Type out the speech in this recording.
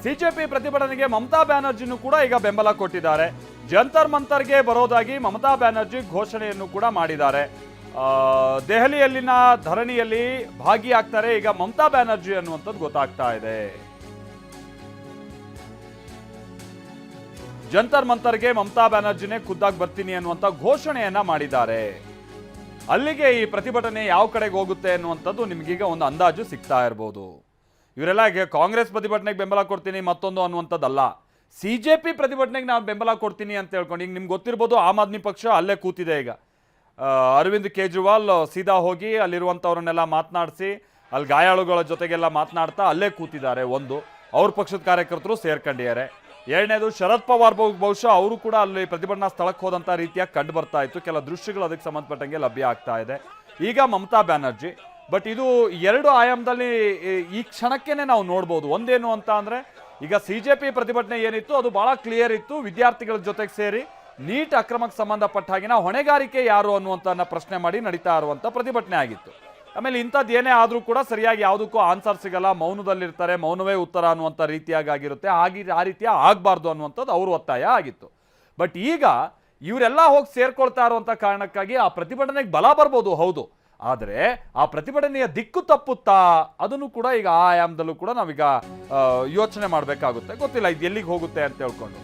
CJP ಪ್ರತಿಭಟನೆಗೆ ಮಮತಾ ಬ್ಯಾನರ್ಜಿನೂ ಕೂಡ ಈಗ ಬೆಂಬಲ ಕೊಟ್ಟಿದ್ದಾರೆ. ಜಂತರ್ ಮಂತರ್ಗೆ ಬರೋದಾಗಿ ಮಮತಾ ಬ್ಯಾನರ್ಜಿ ಘೋಷಣೆಯನ್ನು ಕೂಡ ಮಾಡಿದ್ದಾರೆ. ದೆಹಲಿಯಲ್ಲಿನ ಧರಣಿಯಲ್ಲಿ ಭಾಗಿಯಾಗ್ತಾರೆ ಈಗ ಮಮತಾ ಬ್ಯಾನರ್ಜಿ ಅನ್ನುವಂಥದ್ದು ಗೊತ್ತಾಗ್ತಾ ಇದೆ. ಜಂತರ್ ಮಂತರ್ಗೆ ಮಮತಾ ಬ್ಯಾನರ್ಜಿನೇ ಖುದ್ದಾಗಿ ಬರ್ತೀನಿ ಅನ್ನುವಂಥ ಘೋಷಣೆಯನ್ನ ಮಾಡಿದ್ದಾರೆ. ಅಲ್ಲಿಗೆ ಈ ಪ್ರತಿಭಟನೆ ಯಾವ ಕಡೆಗೆ ಹೋಗುತ್ತೆ ಅನ್ನುವಂಥದ್ದು ನಿಮ್ಗೀಗ ಒಂದು ಅಂದಾಜು ಸಿಗ್ತಾ ಇರ್ಬೋದು. ಇವರೆಲ್ಲ ಕಾಂಗ್ರೆಸ್ ಪ್ರತಿಭಟನೆಗೆ ಬೆಂಬಲ ಕೊಡ್ತೀನಿ ಮತ್ತೊಂದು ಅನ್ನುವಂಥದ್ದಲ್ಲ, ಸಿಜೆಪಿ ಪ್ರತಿಭಟನೆಗೆ ನಾವು ಬೆಂಬಲ ಕೊಡ್ತೀನಿ ಅಂತ ಹೇಳ್ಕೊಂಡು. ಈಗ ನಿಮ್ಗೆ ಗೊತ್ತಿರ್ಬೋದು, ಆಮ್ ಆದ್ಮಿ ಪಕ್ಷ ಅಲ್ಲೇ ಕೂತಿದೆ ಈಗ. ಅರವಿಂದ್ ಕೇಜ್ರಿವಾಲ್ ಸೀದಾ ಹೋಗಿ ಅಲ್ಲಿರುವಂಥವ್ರನ್ನೆಲ್ಲ ಮಾತನಾಡಿಸಿ ಅಲ್ಲಿ ಗಾಯಾಳುಗಳ ಜೊತೆಗೆಲ್ಲ ಮಾತನಾಡ್ತಾ ಅಲ್ಲೇ ಕೂತಿದ್ದಾರೆ. ಒಂದು, ಅವ್ರ ಪಕ್ಷದ ಕಾರ್ಯಕರ್ತರು ಸೇರ್ಕೊಂಡಿದ್ದಾರೆ. ಎರಡನೇದು, ಶರದ್ ಪವಾರ್ ಬಹುಶಃ ಅವರು ಕೂಡ ಅಲ್ಲಿ ಪ್ರತಿಭಟನಾ ಸ್ಥಳಕ್ಕೆ ಹೋದಂಥ ರೀತಿಯಾಗಿ ಕಂಡು ಬರ್ತಾ ಇತ್ತು. ಕೆಲ ದೃಶ್ಯಗಳು ಅದಕ್ಕೆ ಸಂಬಂಧಪಟ್ಟಂಗೆ ಲಭ್ಯ ಆಗ್ತಾ ಇದೆ. ಈಗ ಮಮತಾ ಬ್ಯಾನರ್ಜಿ, ಬಟ್ ಇದು ಎರಡು ಆಯಾಮದಲ್ಲಿ ಈ ಕ್ಷಣಕ್ಕೇನೆ ನಾವು ನೋಡ್ಬೋದು. ಒಂದೇನು ಅಂತ ಅಂದರೆ, ಈಗ ಸಿಜೆಪಿ ಪ್ರತಿಭಟನೆ ಏನಿತ್ತು ಅದು ಬಹಳ ಕ್ಲಿಯರ್ ಇತ್ತು. ವಿದ್ಯಾರ್ಥಿಗಳ ಜೊತೆಗೆ ಸೇರಿ ನೀಟ್ ಅಕ್ರಮಕ್ಕೆ ಸಂಬಂಧಪಟ್ಟ ಹಾಗಿನ ಹೊಣೆಗಾರಿಕೆ ಯಾರು ಅನ್ನುವಂಥನ್ನ ಪ್ರಶ್ನೆ ಮಾಡಿ ನಡೀತಾ ಇರುವಂಥ ಪ್ರತಿಭಟನೆ ಆಗಿತ್ತು. ಆಮೇಲೆ ಇಂಥದ್ದು ಏನೇ ಆದರೂ ಕೂಡ ಸರಿಯಾಗಿ ಯಾವುದಕ್ಕೂ ಆನ್ಸರ್ ಸಿಗಲ್ಲ, ಮೌನದಲ್ಲಿರ್ತಾರೆ, ಮೌನವೇ ಉತ್ತರ ಅನ್ನುವಂಥ ರೀತಿಯಾಗಿ ಆಗಿರುತ್ತೆ. ಆ ರೀತಿಯ ಆಗಬಾರ್ದು ಅನ್ನುವಂಥದ್ದು ಅವ್ರ ಒತ್ತಾಯ ಆಗಿತ್ತು. ಬಟ್ ಈಗ ಇವರೆಲ್ಲ ಹೋಗಿ ಸೇರ್ಕೊಳ್ತಾ ಇರುವಂಥ ಕಾರಣಕ್ಕಾಗಿ ಆ ಪ್ರತಿಭಟನೆಗೆ ಬಲ ಬರ್ಬೋದು, ಹೌದು. ಆದರೆ ಆ ಪ್ರತಿಭಟನೆಯ ದಿಕ್ಕು ತಪ್ಪುತ್ತಾ ಅದನ್ನು ಕೂಡ ಈಗ ಆ ಆಯಾಮದಲ್ಲೂ ಕೂಡ ನಾವೀಗ ಯೋಚನೆ ಮಾಡಬೇಕಾಗುತ್ತೆ. ಗೊತ್ತಿಲ್ಲ ಇದು ಎಲ್ಲಿಗೆ ಹೋಗುತ್ತೆ ಅಂತ ಹೇಳ್ಕೊಂಡು.